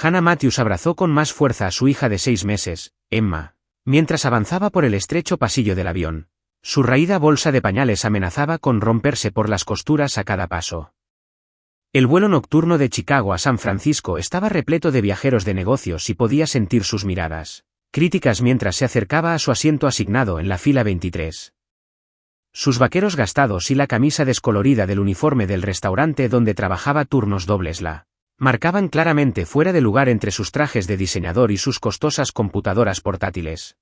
Hannah Matthews abrazó con más fuerza a su hija de 6 meses, Emma, mientras avanzaba por el estrecho pasillo del avión. Su raída bolsa de pañales amenazaba con romperse por las costuras a cada paso. El vuelo nocturno de Chicago a San Francisco estaba repleto de viajeros de negocios y podía sentir sus miradas críticas mientras se acercaba a su asiento asignado en la fila 23. Sus vaqueros gastados y la camisa descolorida del uniforme del restaurante donde trabajaba turnos dobles la marcaban claramente fuera de lugar entre sus trajes de diseñador y sus costosas computadoras portátiles.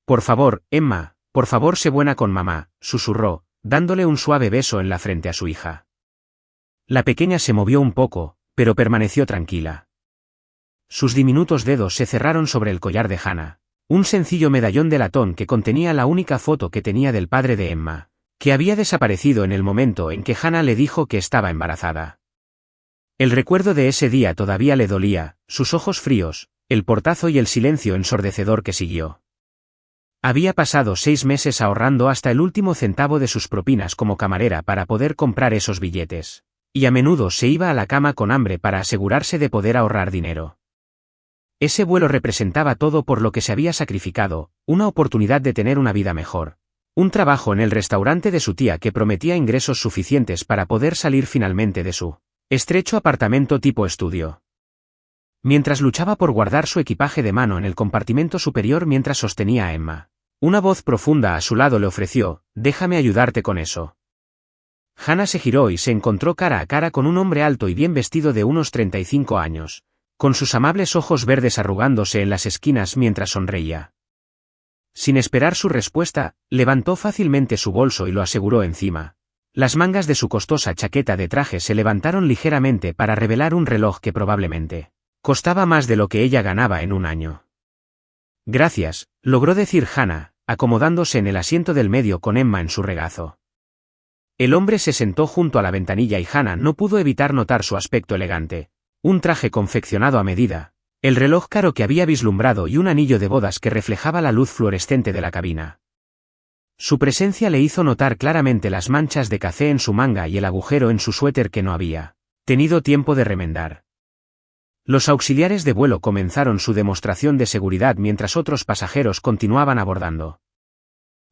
«Por favor, Emma, por favor sé buena con mamá», susurró, dándole un suave beso en la frente a su hija. La pequeña se movió un poco, pero permaneció tranquila. Sus diminutos dedos se cerraron sobre el collar de Hannah, un sencillo medallón de latón que contenía la única foto que tenía del padre de Emma, que había desaparecido en el momento en que Hannah le dijo que estaba embarazada. El recuerdo de ese día todavía le dolía, sus ojos fríos, el portazo y el silencio ensordecedor que siguió. Había pasado 6 meses ahorrando hasta el último centavo de sus propinas como camarera para poder comprar esos billetes, y a menudo se iba a la cama con hambre para asegurarse de poder ahorrar dinero. Ese vuelo representaba todo por lo que se había sacrificado, una oportunidad de tener una vida mejor, un trabajo en el restaurante de su tía que prometía ingresos suficientes para poder salir finalmente de su estrecho apartamento tipo estudio. Mientras luchaba por guardar su equipaje de mano en el compartimento superior mientras sostenía a Emma, una voz profunda a su lado le ofreció: «Déjame ayudarte con eso». Hannah se giró y se encontró cara a cara con un hombre alto y bien vestido de unos 35 años, con sus amables ojos verdes arrugándose en las esquinas mientras sonreía. Sin esperar su respuesta, levantó fácilmente su bolso y lo aseguró encima. Las mangas de su costosa chaqueta de traje se levantaron ligeramente para revelar un reloj que probablemente costaba más de lo que ella ganaba en un año. «Gracias», logró decir Hannah, acomodándose en el asiento del medio con Emma en su regazo. El hombre se sentó junto a la ventanilla y Hannah no pudo evitar notar su aspecto elegante, un traje confeccionado a medida, el reloj caro que había vislumbrado y un anillo de bodas que reflejaba la luz fluorescente de la cabina. Su presencia le hizo notar claramente las manchas de café en su manga y el agujero en su suéter que no había tenido tiempo de remendar. Los auxiliares de vuelo comenzaron su demostración de seguridad mientras otros pasajeros continuaban abordando.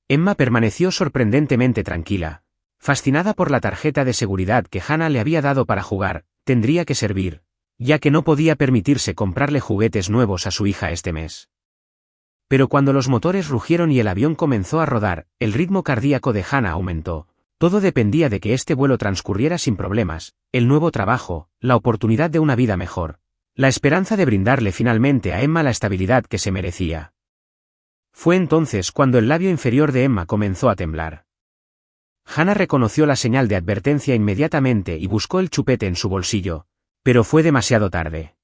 Emma permaneció sorprendentemente tranquila, fascinada por la tarjeta de seguridad que Hannah le había dado para jugar. Tendría que servir, ya que no podía permitirse comprarle juguetes nuevos a su hija este mes. Pero cuando los motores rugieron y el avión comenzó a rodar, el ritmo cardíaco de Hannah aumentó. Todo dependía de que este vuelo transcurriera sin problemas, el nuevo trabajo, la oportunidad de una vida mejor, la esperanza de brindarle finalmente a Emma la estabilidad que se merecía. Fue entonces cuando el labio inferior de Emma comenzó a temblar. Hannah reconoció la señal de advertencia inmediatamente y buscó el chupete en su bolsillo, pero fue demasiado tarde.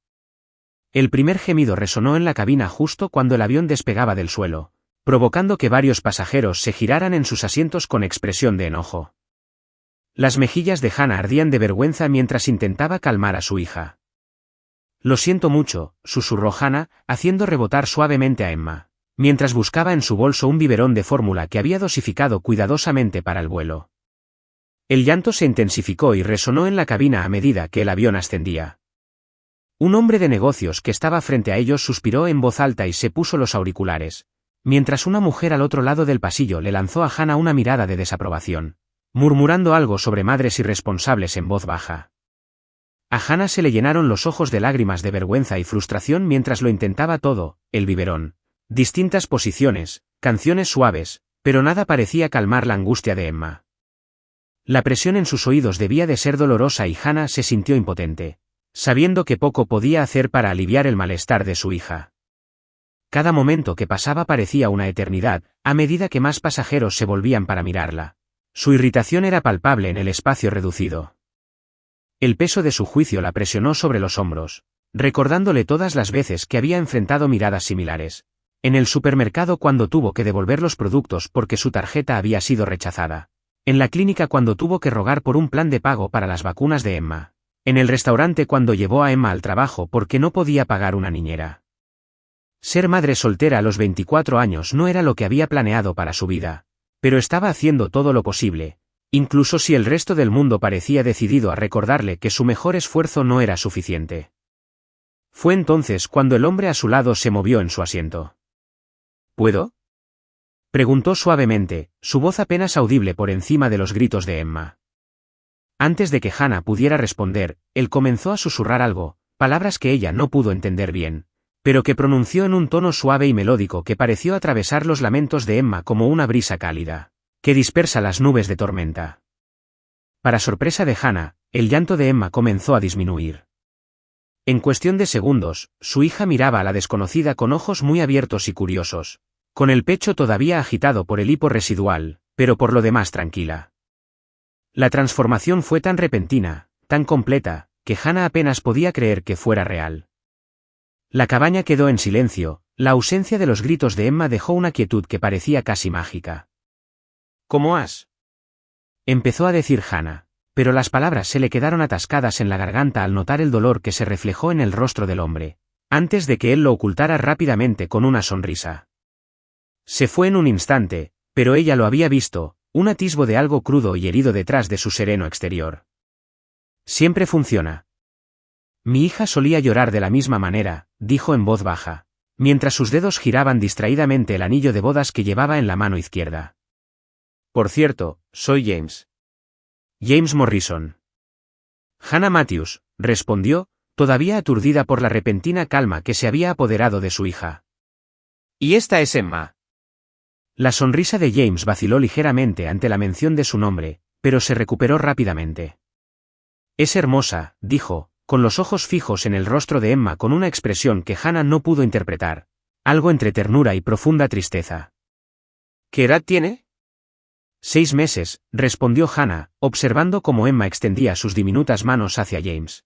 El primer gemido resonó en la cabina justo cuando el avión despegaba del suelo, provocando que varios pasajeros se giraran en sus asientos con expresión de enojo. Las mejillas de Hannah ardían de vergüenza mientras intentaba calmar a su hija. «Lo siento mucho», susurró Hannah, haciendo rebotar suavemente a Emma, mientras buscaba en su bolso un biberón de fórmula que había dosificado cuidadosamente para el vuelo. El llanto se intensificó y resonó en la cabina a medida que el avión ascendía. Un hombre de negocios que estaba frente a ellos suspiró en voz alta y se puso los auriculares, mientras una mujer al otro lado del pasillo le lanzó a Hannah una mirada de desaprobación, murmurando algo sobre madres irresponsables en voz baja. A Hannah se le llenaron los ojos de lágrimas de vergüenza y frustración mientras lo intentaba todo: el biberón, distintas posiciones, canciones suaves, pero nada parecía calmar la angustia de Emma. La presión en sus oídos debía de ser dolorosa y Hannah se sintió impotente, sabiendo que poco podía hacer para aliviar el malestar de su hija. Cada momento que pasaba parecía una eternidad, a medida que más pasajeros se volvían para mirarla. Su irritación era palpable en el espacio reducido. El peso de su juicio la presionó sobre los hombros, recordándole todas las veces que había enfrentado miradas similares. En el supermercado cuando tuvo que devolver los productos porque su tarjeta había sido rechazada. En la clínica cuando tuvo que rogar por un plan de pago para las vacunas de Emma. En el restaurante cuando llevó a Emma al trabajo porque no podía pagar una niñera. Ser madre soltera a los 24 años no era lo que había planeado para su vida, pero estaba haciendo todo lo posible, incluso si el resto del mundo parecía decidido a recordarle que su mejor esfuerzo no era suficiente. Fue entonces cuando el hombre a su lado se movió en su asiento. ¿Puedo? Preguntó suavemente, su voz apenas audible por encima de los gritos de Emma. Antes de que Hannah pudiera responder, él comenzó a susurrar algo, palabras que ella no pudo entender bien, pero que pronunció en un tono suave y melódico que pareció atravesar los lamentos de Emma como una brisa cálida, que dispersa las nubes de tormenta. Para sorpresa de Hannah, el llanto de Emma comenzó a disminuir. En cuestión de segundos, su hija miraba a la desconocida con ojos muy abiertos y curiosos, con el pecho todavía agitado por el hipo residual, pero por lo demás tranquila. La transformación fue tan repentina, tan completa, que Hannah apenas podía creer que fuera real. La cabaña quedó en silencio, la ausencia de los gritos de Emma dejó una quietud que parecía casi mágica. ¿Cómo has? Empezó a decir Hannah, pero las palabras se le quedaron atascadas en la garganta al notar el dolor que se reflejó en el rostro del hombre, antes de que él lo ocultara rápidamente con una sonrisa. Se fue en un instante, pero ella lo había visto, un atisbo de algo crudo y herido detrás de su sereno exterior. Siempre funciona. Mi hija solía llorar de la misma manera, dijo en voz baja, mientras sus dedos giraban distraídamente el anillo de bodas que llevaba en la mano izquierda. Por cierto, soy James. James Morrison. Hannah Matthews, respondió, todavía aturdida por la repentina calma que se había apoderado de su hija. ¿Y esta es Emma? La sonrisa de James vaciló ligeramente ante la mención de su nombre, pero se recuperó rápidamente. Es hermosa, dijo, con los ojos fijos en el rostro de Emma con una expresión que Hannah no pudo interpretar, algo entre ternura y profunda tristeza. ¿Qué edad tiene? 6 meses, respondió Hannah, observando cómo Emma extendía sus diminutas manos hacia James.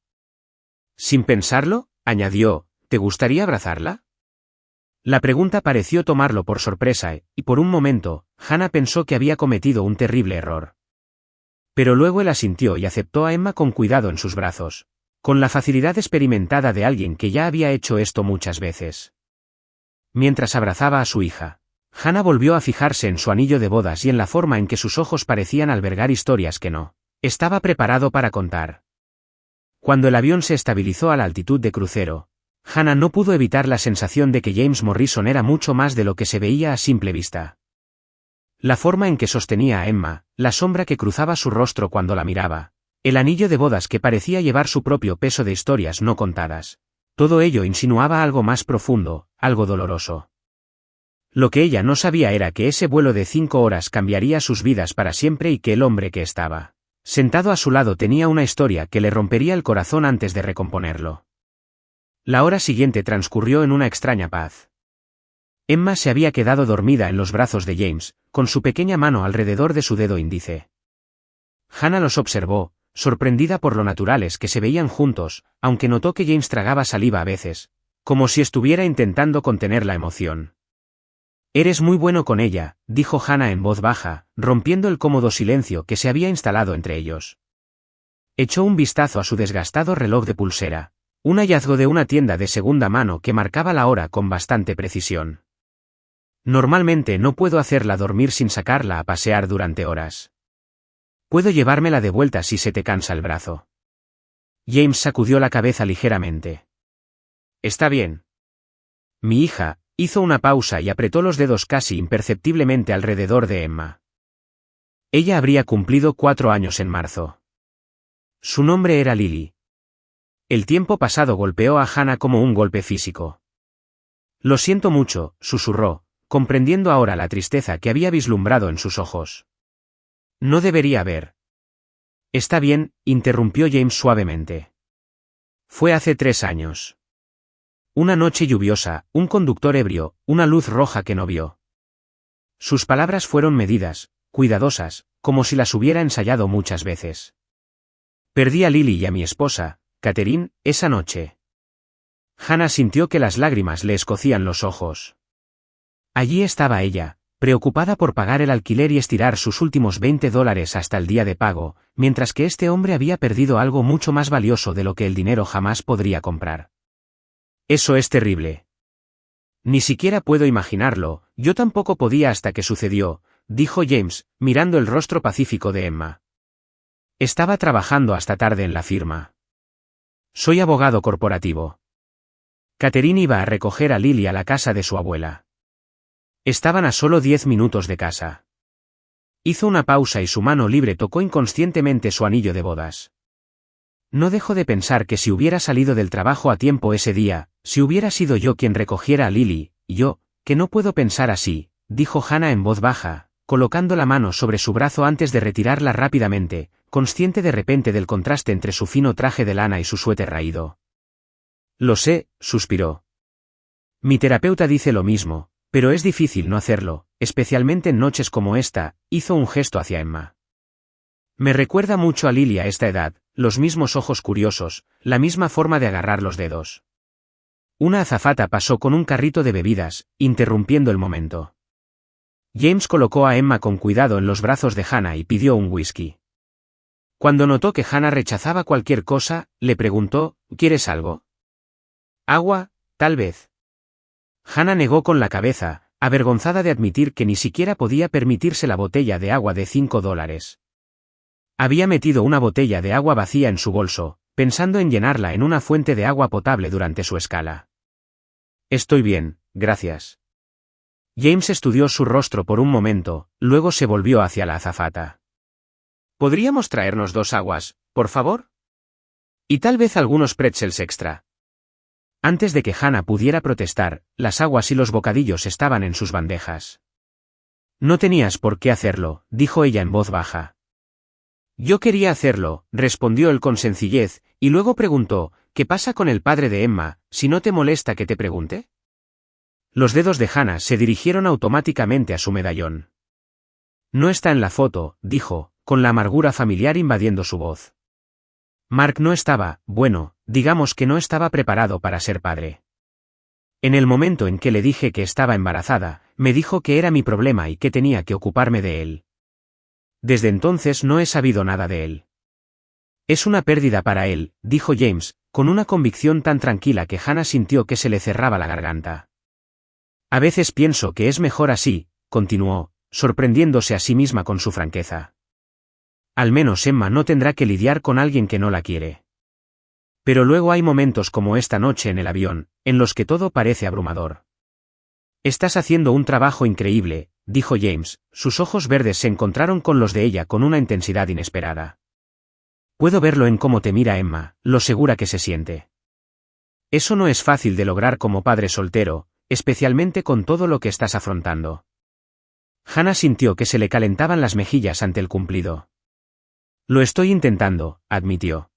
Sin pensarlo, añadió, ¿te gustaría abrazarla? La pregunta pareció tomarlo por sorpresa y por un momento, Hannah pensó que había cometido un terrible error. Pero luego él asintió y aceptó a Emma con cuidado en sus brazos, con la facilidad experimentada de alguien que ya había hecho esto muchas veces. Mientras abrazaba a su hija, Hannah volvió a fijarse en su anillo de bodas y en la forma en que sus ojos parecían albergar historias que no estaba preparado para contar. Cuando el avión se estabilizó a la altitud de crucero, Hannah no pudo evitar la sensación de que James Morrison era mucho más de lo que se veía a simple vista. La forma en que sostenía a Emma, la sombra que cruzaba su rostro cuando la miraba, el anillo de bodas que parecía llevar su propio peso de historias no contadas, todo ello insinuaba algo más profundo, algo doloroso. Lo que ella no sabía era que ese vuelo de 5 horas cambiaría sus vidas para siempre y que el hombre que estaba sentado a su lado tenía una historia que le rompería el corazón antes de recomponerlo. La hora siguiente transcurrió en una extraña paz. Emma se había quedado dormida en los brazos de James, con su pequeña mano alrededor de su dedo índice. Hannah los observó, sorprendida por lo naturales que se veían juntos, aunque notó que James tragaba saliva a veces, como si estuviera intentando contener la emoción. Eres muy bueno con ella, dijo Hannah en voz baja, rompiendo el cómodo silencio que se había instalado entre ellos. Echó un vistazo a su desgastado reloj de pulsera, un hallazgo de una tienda de segunda mano que marcaba la hora con bastante precisión. Normalmente no puedo hacerla dormir sin sacarla a pasear durante horas. Puedo llevármela de vuelta si se te cansa el brazo. James sacudió la cabeza ligeramente. Está bien. Mi hija hizo una pausa y apretó los dedos casi imperceptiblemente alrededor de Emma. Ella habría cumplido 4 años en marzo. Su nombre era Lily. El tiempo pasado golpeó a Hannah como un golpe físico. Lo siento mucho, susurró, comprendiendo ahora la tristeza que había vislumbrado en sus ojos. No debería haber. Está bien, interrumpió James suavemente. Fue hace 3 años. Una noche lluviosa, un conductor ebrio, una luz roja que no vio. Sus palabras fueron medidas, cuidadosas, como si las hubiera ensayado muchas veces. Perdí a Lily y a mi esposa, Catherine, esa noche. Hannah sintió que las lágrimas le escocían los ojos. Allí estaba ella, preocupada por pagar el alquiler y estirar sus últimos $20 hasta el día de pago, mientras que este hombre había perdido algo mucho más valioso de lo que el dinero jamás podría comprar. Eso es terrible. Ni siquiera puedo imaginarlo, yo tampoco podía hasta que sucedió, dijo James, mirando el rostro pacífico de Emma. Estaba trabajando hasta tarde en la firma. Soy abogado corporativo. Catherine iba a recoger a Lily a la casa de su abuela. Estaban a solo 10 minutos de casa. Hizo una pausa y su mano libre tocó inconscientemente su anillo de bodas. No dejo de pensar que si hubiera salido del trabajo a tiempo ese día, si hubiera sido yo quien recogiera a Lily, yo, que no puedo pensar así, dijo Hannah en voz baja, colocando la mano sobre su brazo antes de retirarla rápidamente, consciente de repente del contraste entre su fino traje de lana y su suéter raído. Lo sé, suspiró. Mi terapeuta dice lo mismo, pero es difícil no hacerlo, especialmente en noches como esta, hizo un gesto hacia Emma. Me recuerda mucho a Lily a esta edad, los mismos ojos curiosos, la misma forma de agarrar los dedos. Una azafata pasó con un carrito de bebidas, interrumpiendo el momento. James colocó a Emma con cuidado en los brazos de Hannah y pidió un whisky. Cuando notó que Hannah rechazaba cualquier cosa, le preguntó, ¿quieres algo? Agua, tal vez. Hannah negó con la cabeza, avergonzada de admitir que ni siquiera podía permitirse la botella de agua de $5. Había metido una botella de agua vacía en su bolso, pensando en llenarla en una fuente de agua potable durante su escala. Estoy bien, gracias. James estudió su rostro por un momento, luego se volvió hacia la azafata. ¿Podríamos traernos 2 aguas, por favor? Y tal vez algunos pretzels extra. Antes de que Hannah pudiera protestar, las aguas y los bocadillos estaban en sus bandejas. No tenías por qué hacerlo, dijo ella en voz baja. Yo quería hacerlo, respondió él con sencillez, y luego preguntó, ¿qué pasa con el padre de Emma, si no te molesta que te pregunte? Los dedos de Hannah se dirigieron automáticamente a su medallón. No está en la foto, dijo, con la amargura familiar invadiendo su voz. Mark no estaba, bueno, digamos que no estaba preparado para ser padre. En el momento en que le dije que estaba embarazada, me dijo que era mi problema y que tenía que ocuparme de él. Desde entonces no he sabido nada de él. Es una pérdida para él, dijo James, con una convicción tan tranquila que Hannah sintió que se le cerraba la garganta. A veces pienso que es mejor así, continuó, sorprendiéndose a sí misma con su franqueza. Al menos Emma no tendrá que lidiar con alguien que no la quiere. Pero luego hay momentos como esta noche en el avión, en los que todo parece abrumador. Estás haciendo un trabajo increíble, dijo James, sus ojos verdes se encontraron con los de ella con una intensidad inesperada. Puedo verlo en cómo te mira Emma, lo segura que se siente. Eso no es fácil de lograr como padre soltero, especialmente con todo lo que estás afrontando. Hannah sintió que se le calentaban las mejillas ante el cumplido. Lo estoy intentando, admitió.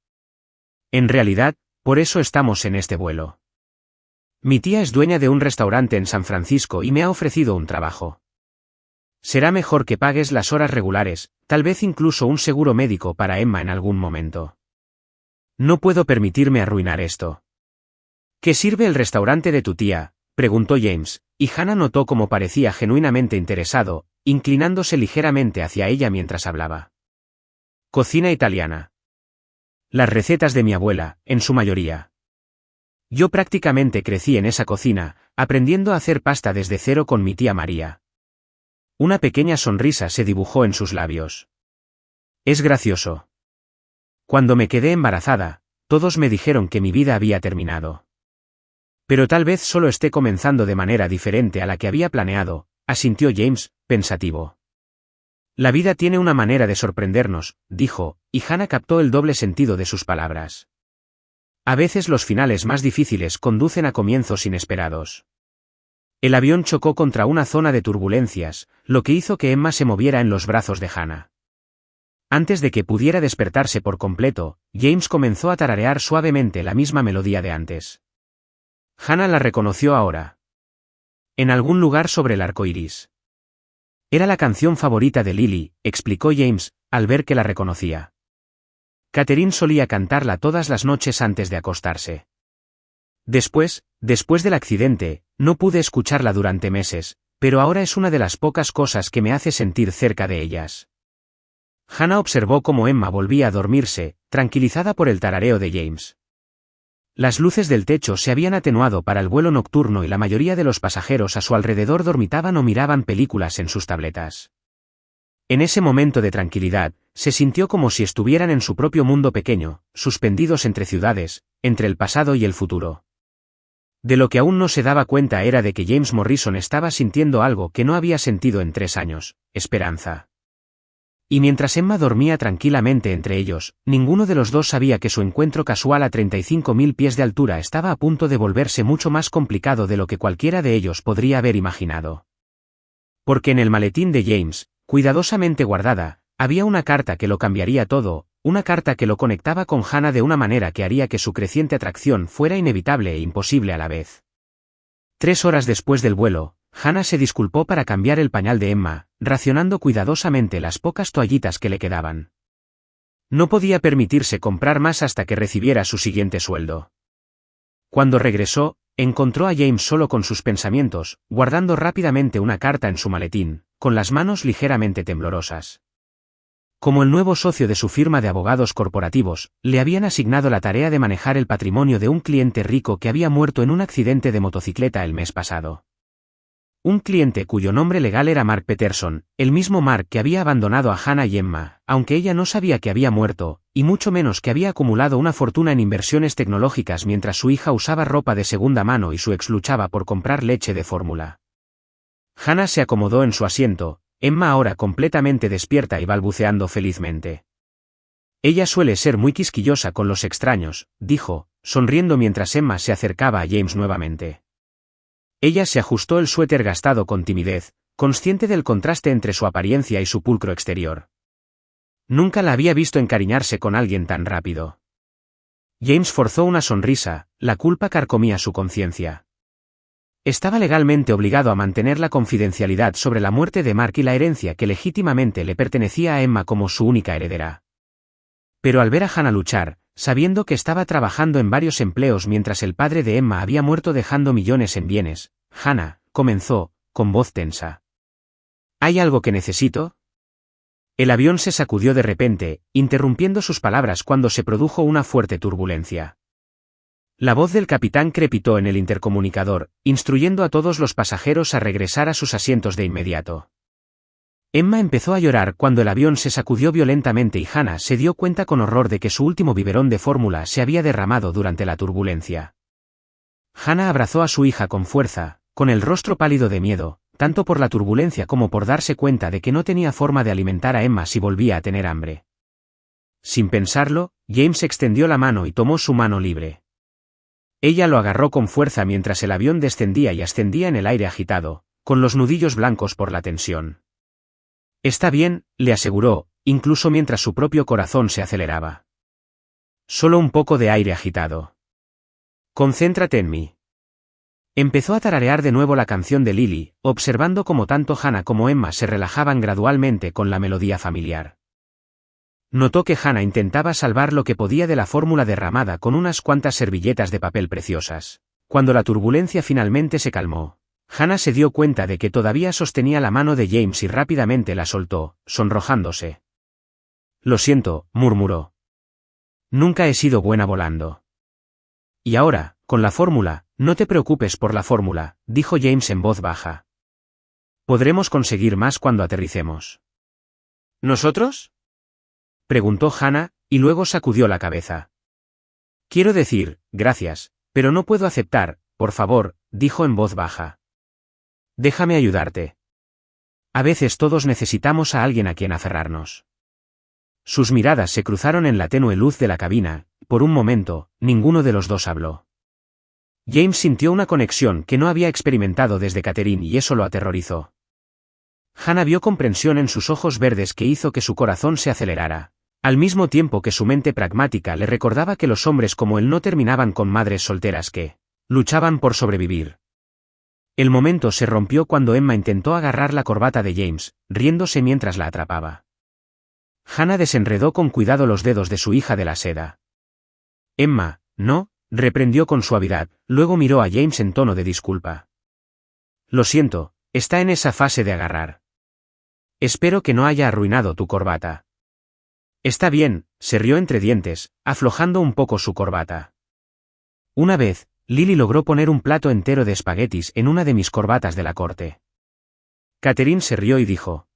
En realidad, por eso estamos en este vuelo. Mi tía es dueña de un restaurante en San Francisco y me ha ofrecido un trabajo. Será mejor que pagues las horas regulares, tal vez incluso un seguro médico para Emma en algún momento. No puedo permitirme arruinar esto. ¿Qué sirve el restaurante de tu tía?, preguntó James, y Hannah notó cómo parecía genuinamente interesado, inclinándose ligeramente hacia ella mientras hablaba. Cocina italiana. Las recetas de mi abuela, en su mayoría. Yo prácticamente crecí en esa cocina, aprendiendo a hacer pasta desde cero con mi tía María. Una pequeña sonrisa se dibujó en sus labios. Es gracioso. Cuando me quedé embarazada, todos me dijeron que mi vida había terminado. Pero tal vez solo esté comenzando de manera diferente a la que había planeado, asintió James, pensativo. La vida tiene una manera de sorprendernos, dijo, y Hannah captó el doble sentido de sus palabras. A veces los finales más difíciles conducen a comienzos inesperados. El avión chocó contra una zona de turbulencias, lo que hizo que Emma se moviera en los brazos de Hannah. Antes de que pudiera despertarse por completo, James comenzó a tararear suavemente la misma melodía de antes. Hannah la reconoció ahora. En algún lugar sobre el arco iris. Era la canción favorita de Lily, explicó James, al ver que la reconocía. Catherine solía cantarla todas las noches antes de acostarse. Después del accidente, no pude escucharla durante meses, pero ahora es una de las pocas cosas que me hace sentir cerca de ellas. Hannah observó cómo Emma volvía a dormirse, tranquilizada por el tarareo de James. Las luces del techo se habían atenuado para el vuelo nocturno y la mayoría de los pasajeros a su alrededor dormitaban o miraban películas en sus tabletas. En ese momento de tranquilidad, se sintió como si estuvieran en su propio mundo pequeño, suspendidos entre ciudades, entre el pasado y el futuro. De lo que aún no se daba cuenta era de que James Morrison estaba sintiendo algo que no había sentido en 3 años, esperanza. Y mientras Emma dormía tranquilamente entre ellos, ninguno de los dos sabía que su encuentro casual a 35.000 pies de altura estaba a punto de volverse mucho más complicado de lo que cualquiera de ellos podría haber imaginado. Porque en el maletín de James, cuidadosamente guardada, había una carta que lo cambiaría todo, una carta que lo conectaba con Hannah de una manera que haría que su creciente atracción fuera inevitable e imposible a la vez. 3 horas después del vuelo, Hannah se disculpó para cambiar el pañal de Emma, racionando cuidadosamente las pocas toallitas que le quedaban. No podía permitirse comprar más hasta que recibiera su siguiente sueldo. Cuando regresó, encontró a James solo con sus pensamientos, guardando rápidamente una carta en su maletín, con las manos ligeramente temblorosas. Como el nuevo socio de su firma de abogados corporativos, le habían asignado la tarea de manejar el patrimonio de un cliente rico que había muerto en un accidente de motocicleta el mes pasado. Un cliente cuyo nombre legal era Mark Peterson, el mismo Mark que había abandonado a Hannah y Emma, aunque ella no sabía que había muerto, y mucho menos que había acumulado una fortuna en inversiones tecnológicas mientras su hija usaba ropa de segunda mano y su ex luchaba por comprar leche de fórmula. Hannah se acomodó en su asiento, Emma ahora completamente despierta y balbuceando felizmente. Ella suele ser muy quisquillosa con los extraños, dijo, sonriendo mientras Emma se acercaba a James nuevamente. Ella se ajustó el suéter gastado con timidez, consciente del contraste entre su apariencia y su pulcro exterior. Nunca la había visto encariñarse con alguien tan rápido. James forzó una sonrisa, la culpa carcomía su conciencia. Estaba legalmente obligado a mantener la confidencialidad sobre la muerte de Mark y la herencia que legítimamente le pertenecía a Emma como su única heredera. Pero al ver a Hannah luchar, sabiendo que estaba trabajando en varios empleos mientras el padre de Emma había muerto dejando millones en bienes, Hannah comenzó, con voz tensa. ¿Hay algo que necesito? El avión se sacudió de repente, interrumpiendo sus palabras cuando se produjo una fuerte turbulencia. La voz del capitán crepitó en el intercomunicador, instruyendo a todos los pasajeros a regresar a sus asientos de inmediato. Emma empezó a llorar cuando el avión se sacudió violentamente y Hannah se dio cuenta con horror de que su último biberón de fórmula se había derramado durante la turbulencia. Hannah abrazó a su hija con fuerza, con el rostro pálido de miedo, tanto por la turbulencia como por darse cuenta de que no tenía forma de alimentar a Emma si volvía a tener hambre. Sin pensarlo, James extendió la mano y tomó su mano libre. Ella lo agarró con fuerza mientras el avión descendía y ascendía en el aire agitado, con los nudillos blancos por la tensión. Está bien, le aseguró, incluso mientras su propio corazón se aceleraba. Solo un poco de aire agitado. Concéntrate en mí. Empezó a tararear de nuevo la canción de Lily, observando cómo tanto Hannah como Emma se relajaban gradualmente con la melodía familiar. Notó que Hannah intentaba salvar lo que podía de la fórmula derramada con unas cuantas servilletas de papel preciosas. Cuando la turbulencia finalmente se calmó, Hannah se dio cuenta de que todavía sostenía la mano de James y rápidamente la soltó, sonrojándose. Lo siento, murmuró. Nunca he sido buena volando. Y ahora, con la fórmula, no te preocupes por la fórmula, dijo James en voz baja. Podremos conseguir más cuando aterricemos. ¿Nosotros? Preguntó Hannah, y luego sacudió la cabeza. Quiero decir, gracias, pero no puedo aceptar, por favor, dijo en voz baja. Déjame ayudarte. A veces todos necesitamos a alguien a quien aferrarnos. Sus miradas se cruzaron en la tenue luz de la cabina, por un momento, ninguno de los dos habló. James sintió una conexión que no había experimentado desde Catherine y eso lo aterrorizó. Hannah vio comprensión en sus ojos verdes que hizo que su corazón se acelerara, al mismo tiempo que su mente pragmática le recordaba que los hombres como él no terminaban con madres solteras que luchaban por sobrevivir. El momento se rompió cuando Emma intentó agarrar la corbata de James, riéndose mientras la atrapaba. Hannah desenredó con cuidado los dedos de su hija de la seda. Emma, no, reprendió con suavidad, luego miró a James en tono de disculpa. Lo siento, está en esa fase de agarrar. Espero que no haya arruinado tu corbata. Está bien, se rió entre dientes, aflojando un poco su corbata. Una vez, Lily logró poner un plato entero de espaguetis en una de mis corbatas de la corte. Catherine se rió y dijo.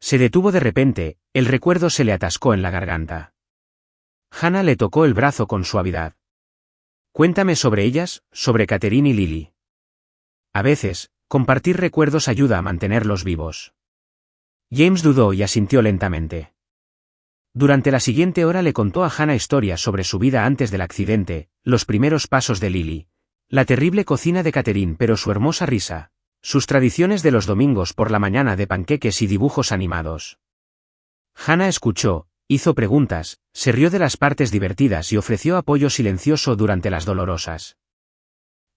Se detuvo de repente, el recuerdo se le atascó en la garganta. Hannah le tocó el brazo con suavidad. Cuéntame sobre ellas, sobre Catherine y Lily. A veces, compartir recuerdos ayuda a mantenerlos vivos. James dudó y asintió lentamente. Durante la siguiente hora le contó a Hannah historias sobre su vida antes del accidente, los primeros pasos de Lily, la terrible cocina de Catherine, pero su hermosa risa, sus tradiciones de los domingos por la mañana de panqueques y dibujos animados. Hannah escuchó, hizo preguntas, se rió de las partes divertidas y ofreció apoyo silencioso durante las dolorosas.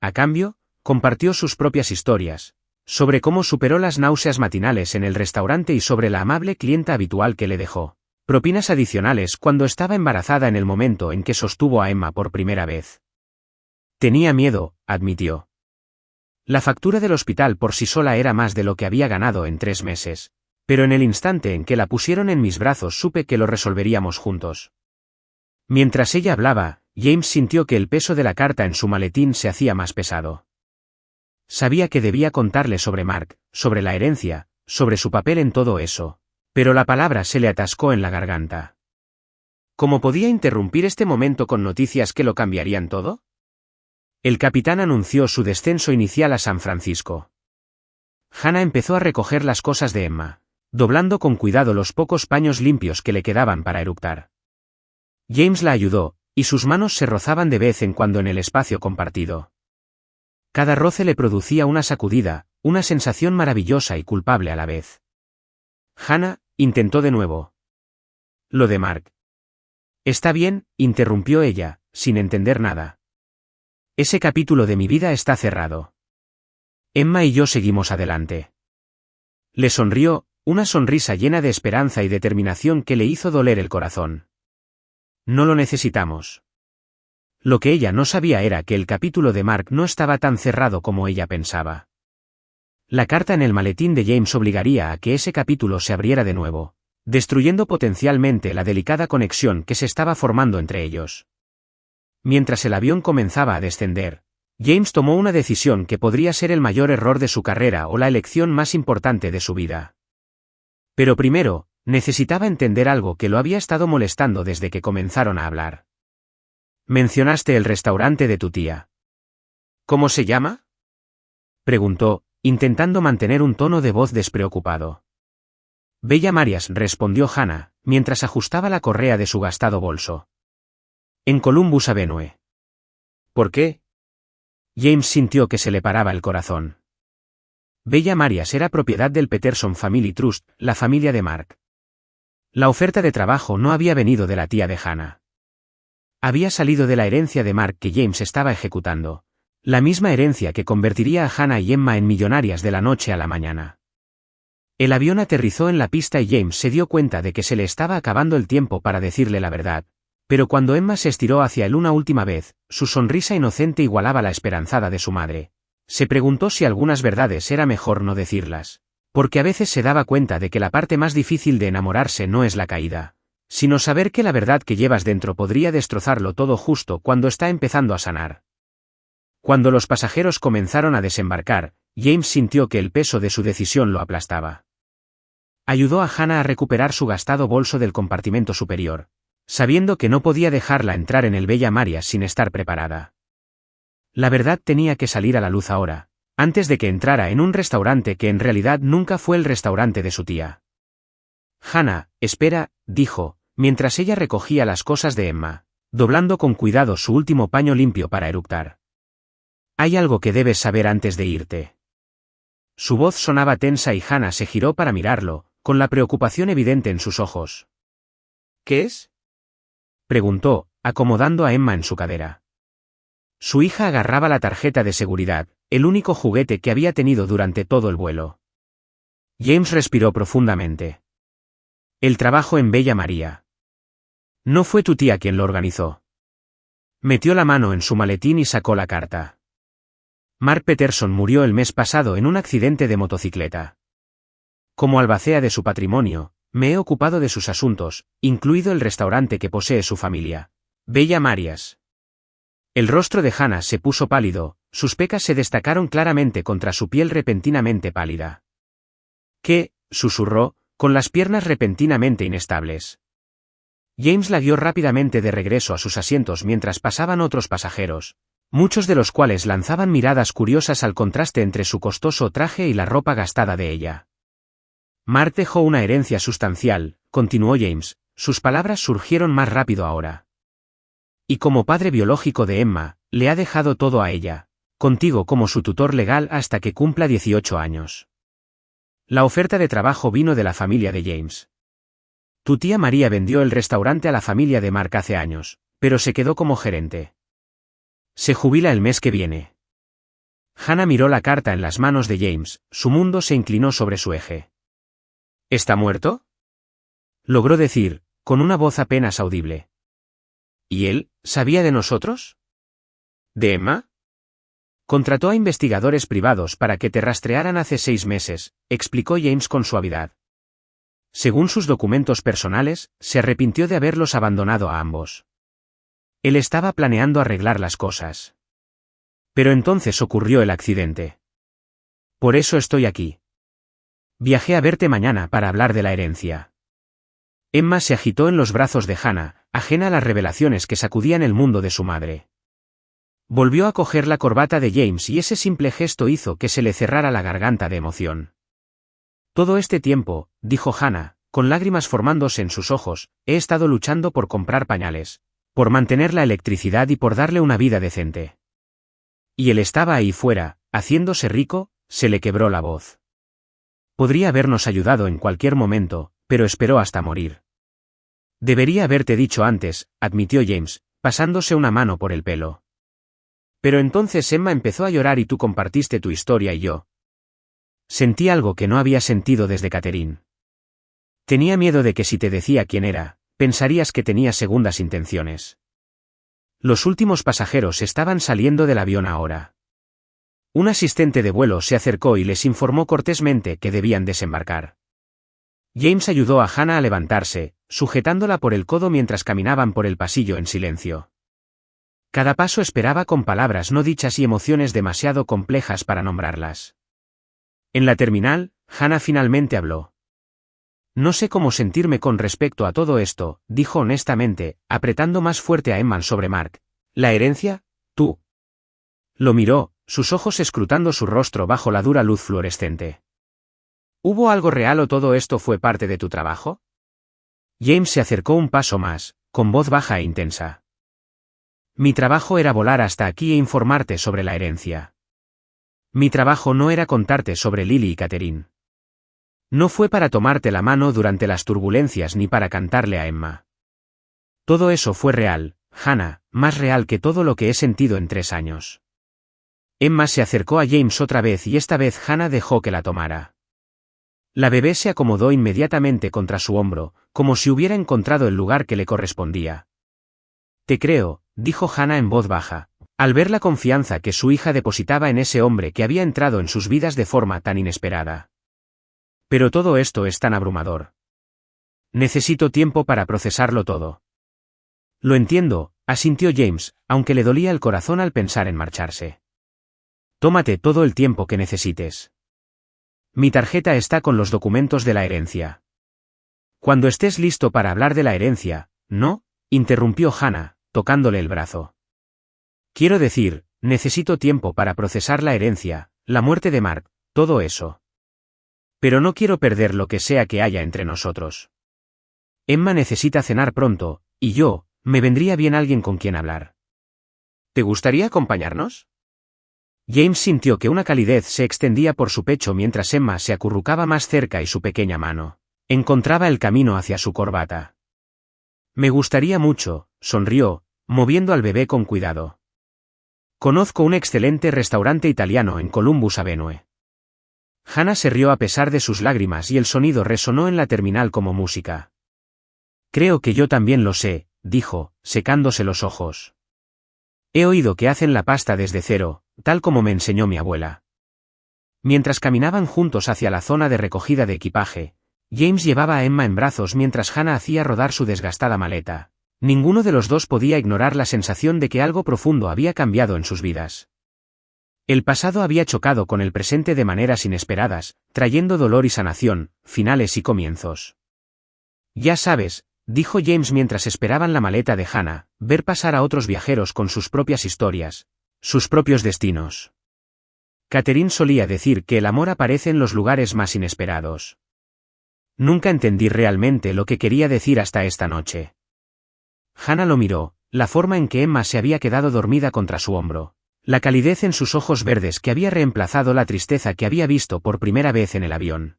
A cambio, compartió sus propias historias, sobre cómo superó las náuseas matinales en el restaurante y sobre la amable clienta habitual que le dejó propinas adicionales cuando estaba embarazada en el momento en que sostuvo a Emma por primera vez. Tenía miedo, admitió. La factura del hospital por sí sola era más de lo que había ganado en 3 meses, pero en el instante en que la pusieron en mis brazos supe que lo resolveríamos juntos. Mientras ella hablaba, James sintió que el peso de la carta en su maletín se hacía más pesado. Sabía que debía contarle sobre Mark, sobre la herencia, sobre su papel en todo eso, pero la palabra se le atascó en la garganta. ¿Cómo podía interrumpir este momento con noticias que lo cambiarían todo? El capitán anunció su descenso inicial a San Francisco. Hannah empezó a recoger las cosas de Emma, doblando con cuidado los pocos paños limpios que le quedaban para eructar. James la ayudó, y sus manos se rozaban de vez en cuando en el espacio compartido. Cada roce le producía una sacudida, una sensación maravillosa y culpable a la vez. Hannah intentó de nuevo. Lo de Mark. Está bien, interrumpió ella, sin entender nada. Ese capítulo de mi vida está cerrado. Emma y yo seguimos adelante. Le sonrió, una sonrisa llena de esperanza y determinación que le hizo doler el corazón. No lo necesitamos. Lo que ella no sabía era que el capítulo de Mark no estaba tan cerrado como ella pensaba. La carta en el maletín de James obligaría a que ese capítulo se abriera de nuevo, destruyendo potencialmente la delicada conexión que se estaba formando entre ellos. Mientras el avión comenzaba a descender, James tomó una decisión que podría ser el mayor error de su carrera o la elección más importante de su vida. Pero primero, necesitaba entender algo que lo había estado molestando desde que comenzaron a hablar. Mencionaste el restaurante de tu tía. ¿Cómo se llama? Preguntó, intentando mantener un tono de voz despreocupado. Bella Marias, respondió Hannah, mientras ajustaba la correa de su gastado bolso. En Columbus Avenue. ¿Por qué? James sintió que se le paraba el corazón. Bella Marias era propiedad del Peterson Family Trust, la familia de Mark. La oferta de trabajo no había venido de la tía de Hannah. Había salido de la herencia de Mark que James estaba ejecutando. La misma herencia que convertiría a Hannah y Emma en millonarias de la noche a la mañana. El avión aterrizó en la pista y James se dio cuenta de que se le estaba acabando el tiempo para decirle la verdad, pero cuando Emma se estiró hacia él una última vez, su sonrisa inocente igualaba la esperanzada de su madre. Se preguntó si algunas verdades era mejor no decirlas, porque a veces se daba cuenta de que la parte más difícil de enamorarse no es la caída, sino saber que la verdad que llevas dentro podría destrozarlo todo justo cuando está empezando a sanar. Cuando los pasajeros comenzaron a desembarcar, James sintió que el peso de su decisión lo aplastaba. Ayudó a Hannah a recuperar su gastado bolso del compartimento superior, sabiendo que no podía dejarla entrar en el Bella Marias sin estar preparada. La verdad tenía que salir a la luz ahora, antes de que entrara en un restaurante que en realidad nunca fue el restaurante de su tía. Hannah, espera, dijo, mientras ella recogía las cosas de Emma, doblando con cuidado su último paño limpio para eructar. Hay algo que debes saber antes de irte. Su voz sonaba tensa y Hannah se giró para mirarlo, con la preocupación evidente en sus ojos. ¿Qué es? Preguntó, acomodando a Emma en su cadera. Su hija agarraba la tarjeta de seguridad, el único juguete que había tenido durante todo el vuelo. James respiró profundamente. El trabajo en Bella María. No fue tu tía quien lo organizó. Metió la mano en su maletín y sacó la carta. Mark Peterson murió el mes pasado en un accidente de motocicleta. Como albacea de su patrimonio, me he ocupado de sus asuntos, incluido el restaurante que posee su familia, Bella Marias. El rostro de Hannah se puso pálido, sus pecas se destacaron claramente contra su piel repentinamente pálida. ¿Qué? Susurró, con las piernas repentinamente inestables. James la guió rápidamente de regreso a sus asientos mientras pasaban otros pasajeros, muchos de los cuales lanzaban miradas curiosas al contraste entre su costoso traje y la ropa gastada de ella. Mark dejó una herencia sustancial, continuó James, sus palabras surgieron más rápido ahora. Y como padre biológico de Emma, le ha dejado todo a ella, contigo como su tutor legal hasta que cumpla 18 años. La oferta de trabajo vino de la familia de James. Tu tía María vendió el restaurante a la familia de Mark hace años, pero se quedó como gerente. Se jubila el mes que viene. Hannah miró la carta en las manos de James, su mundo se inclinó sobre su eje. ¿Está muerto?, logró decir, con una voz apenas audible. ¿Y él, sabía de nosotros? ¿De Emma? Contrató a investigadores privados para que te rastrearan hace 6 meses, explicó James con suavidad. Según sus documentos personales, se arrepintió de haberlos abandonado a ambos. Él estaba planeando arreglar las cosas. Pero entonces ocurrió el accidente. Por eso estoy aquí. Viajé a verte mañana para hablar de la herencia. Emma se agitó en los brazos de Hannah, ajena a las revelaciones que sacudían el mundo de su madre. Volvió a coger la corbata de James y ese simple gesto hizo que se le cerrara la garganta de emoción. Todo este tiempo, dijo Hannah, con lágrimas formándose en sus ojos, he estado luchando por comprar pañales, por mantener la electricidad y por darle una vida decente. Y él estaba ahí fuera, haciéndose rico, se le quebró la voz. Podría habernos ayudado en cualquier momento, pero esperó hasta morir. Debería haberte dicho antes, admitió James, pasándose una mano por el pelo. Pero entonces Emma empezó a llorar y tú compartiste tu historia y yo. Sentí algo que no había sentido desde Catherine. Tenía miedo de que si te decía quién era, pensarías que tenía segundas intenciones. Los últimos pasajeros estaban saliendo del avión ahora. Un asistente de vuelo se acercó y les informó cortésmente que debían desembarcar. James ayudó a Hannah a levantarse, sujetándola por el codo mientras caminaban por el pasillo en silencio. Cada paso esperaba con palabras no dichas y emociones demasiado complejas para nombrarlas. En la terminal, Hannah finalmente habló. No sé cómo sentirme con respecto a todo esto, dijo honestamente, apretando más fuerte a Emma sobre Mark. ¿La herencia? Tú. Lo miró, sus ojos escrutando su rostro bajo la dura luz fluorescente. ¿Hubo algo real o todo esto fue parte de tu trabajo? James se acercó un paso más, con voz baja e intensa. Mi trabajo era volar hasta aquí e informarte sobre la herencia. Mi trabajo no era contarte sobre Lily y Catherine. No fue para tomarte la mano durante las turbulencias ni para cantarle a Emma. Todo eso fue real, Hannah, más real que todo lo que he sentido en 3 años. Emma se acercó a James otra vez y esta vez Hannah dejó que la tomara. La bebé se acomodó inmediatamente contra su hombro, como si hubiera encontrado el lugar que le correspondía. Te creo, dijo Hannah en voz baja, al ver la confianza que su hija depositaba en ese hombre que había entrado en sus vidas de forma tan inesperada. Pero todo esto es tan abrumador. Necesito tiempo para procesarlo todo. Lo entiendo, asintió James, aunque le dolía el corazón al pensar en marcharse. Tómate todo el tiempo que necesites. Mi tarjeta está con los documentos de la herencia. Cuando estés listo para hablar de la herencia, ¿no?, interrumpió Hannah, tocándole el brazo. Quiero decir, necesito tiempo para procesar la herencia, la muerte de Mark, todo eso. Pero no quiero perder lo que sea que haya entre nosotros. Emma necesita cenar pronto, y yo, me vendría bien alguien con quien hablar. ¿Te gustaría acompañarnos? James sintió que una calidez se extendía por su pecho mientras Emma se acurrucaba más cerca y su pequeña mano encontraba el camino hacia su corbata. Me gustaría mucho, sonrió, moviendo al bebé con cuidado. Conozco un excelente restaurante italiano en Columbus Avenue. Hannah se rió a pesar de sus lágrimas y el sonido resonó en la terminal como música. Creo que yo también lo sé, dijo, secándose los ojos. He oído que hacen la pasta desde cero, tal como me enseñó mi abuela. Mientras caminaban juntos hacia la zona de recogida de equipaje, James llevaba a Emma en brazos mientras Hannah hacía rodar su desgastada maleta. Ninguno de los dos podía ignorar la sensación de que algo profundo había cambiado en sus vidas. El pasado había chocado con el presente de maneras inesperadas, trayendo dolor y sanación, finales y comienzos. Ya sabes, dijo James mientras esperaban la maleta de Hannah, ver pasar a otros viajeros con sus propias historias. sus propios destinos. Catherine solía decir que el amor aparece en los lugares más inesperados. Nunca entendí realmente lo que quería decir hasta esta noche. Hannah lo miró, la forma en que Emma se había quedado dormida contra su hombro, la calidez en sus ojos verdes que había reemplazado la tristeza que había visto por primera vez en el avión.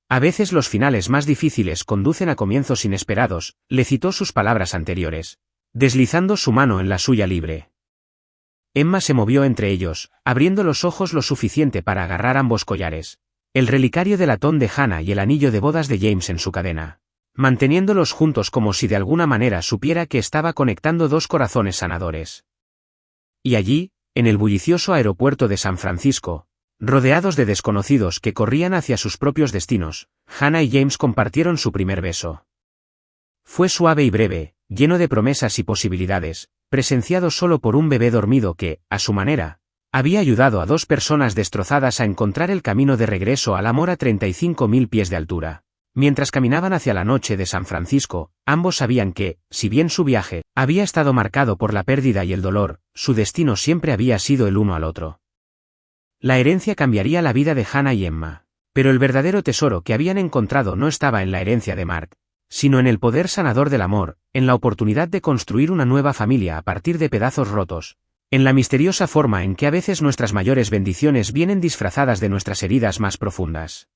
A veces los finales más difíciles conducen a comienzos inesperados, le citó sus palabras anteriores, deslizando su mano en la suya libre. Emma se movió entre ellos, abriendo los ojos lo suficiente para agarrar ambos collares, el relicario de latón de Hannah y el anillo de bodas de James en su cadena, manteniéndolos juntos como si de alguna manera supiera que estaba conectando dos corazones sanadores. Y allí, en el bullicioso aeropuerto de San Francisco, rodeados de desconocidos que corrían hacia sus propios destinos, Hannah y James compartieron su primer beso. Fue suave y breve, lleno de promesas y posibilidades, presenciado solo por un bebé dormido que, a su manera, había ayudado a dos personas destrozadas a encontrar el camino de regreso al amor a 35.000 pies de altura. Mientras caminaban hacia la noche de San Francisco, ambos sabían que, si bien su viaje había estado marcado por la pérdida y el dolor, su destino siempre había sido el uno al otro. La herencia cambiaría la vida de Hannah y Emma, pero el verdadero tesoro que habían encontrado no estaba en la herencia de Mark, sino en el poder sanador del amor, en la oportunidad de construir una nueva familia a partir de pedazos rotos, en la misteriosa forma en que a veces nuestras mayores bendiciones vienen disfrazadas de nuestras heridas más profundas.